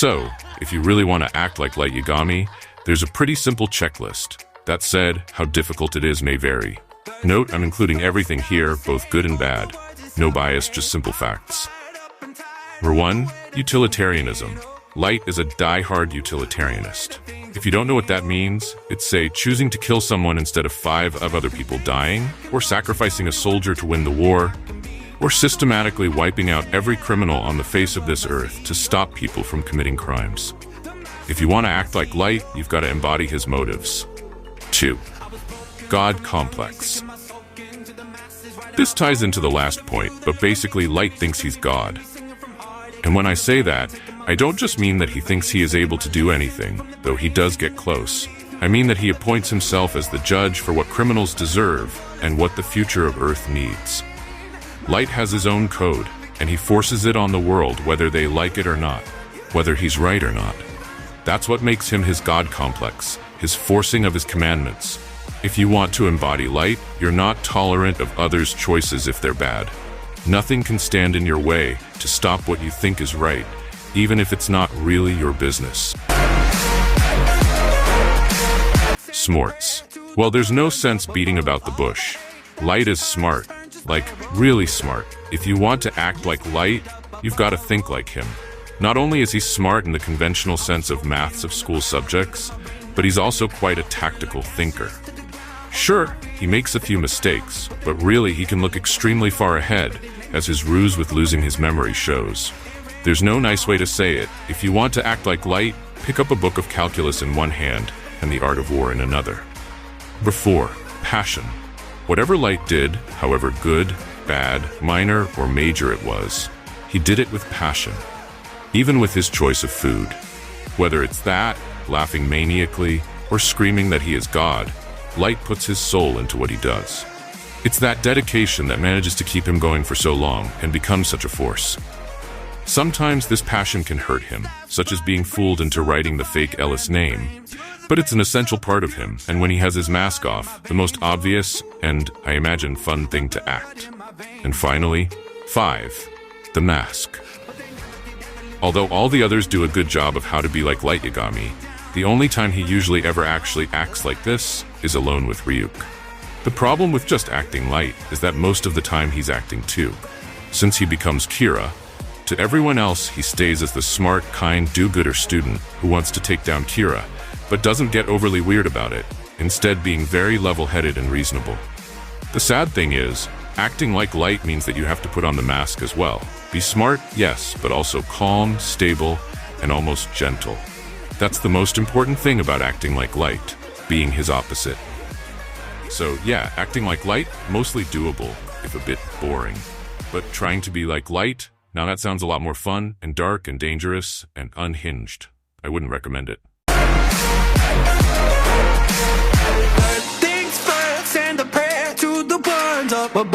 So, if you really want to act like Light Yagami, there's a pretty simple checklist. That said, how difficult it is may vary. Note, I'm including everything here, both good and bad. No bias, just simple facts. Number 1. Utilitarianism. Light is a die-hard utilitarianist. If you don't know what that means, it's, say, choosing to kill someone instead of 5 of other people dying, or sacrificing a soldier to win the war, or systematically wiping out every criminal on the face of this earth to stop people from committing crimes. If you want to act like Light, you've got to embody his motives. 2. God complex. This ties into the last point, but basically Light thinks he's God. And when I say that, I don't just mean that he thinks he is able to do anything, though he does get close. I mean that he appoints himself as the judge for what criminals deserve and what the future of Earth needs. Light has his own code, and he forces it on the world whether they like it or not, whether he's right or not. That's what makes him his God complex, his forcing of his commandments. If you want to embody Light, you're not tolerant of others' choices if they're bad. Nothing can stand in your way to stop what you think is right, even if it's not really your business. Smarts. Well, there's no sense beating about the bush. Light is smart, like really smart. If you want to act like Light, you've got to think like him. Not only is he smart in the conventional sense of maths of school subjects, but he's also quite a tactical thinker. Sure, he makes a few mistakes, but really he can look extremely far ahead, as his ruse with losing his memory shows. There's no nice way to say it. If you want to act like Light, pick up a book of calculus in one hand and the art of war in another. Number 4. Passion. Whatever Light did, however good, bad, minor, or major it was, he did it with passion. Even with his choice of food. Whether it's that, laughing maniacally, or screaming that he is God, Light puts his soul into what he does. It's that dedication that manages to keep him going for so long and becomes such a force. Sometimes this passion can hurt him, such as being fooled into writing the fake Ellis name, but it's an essential part of him, and when he has his mask off, the most obvious and, I imagine, fun thing to act. And finally, 5. The mask. Although all the others do a good job of how to be like Light Yagami, the only time he usually ever actually acts like this is alone with Ryuk. The problem with just acting Light is that most of the time he's acting too. Since he becomes Kira, to everyone else he stays as the smart, kind, do-gooder student who wants to take down Kira, but doesn't get overly weird about it, instead being very level-headed and reasonable. The sad thing is, acting like Light means that you have to put on the mask as well. Be smart, yes, but also calm, stable, and almost gentle. That's the most important thing about acting like Light, being his opposite. So yeah, acting like Light, mostly doable, if a bit boring. But trying to be like Light, now that sounds a lot more fun and dark and dangerous and unhinged. I wouldn't recommend it. Things first, send a prayer to the ones up above.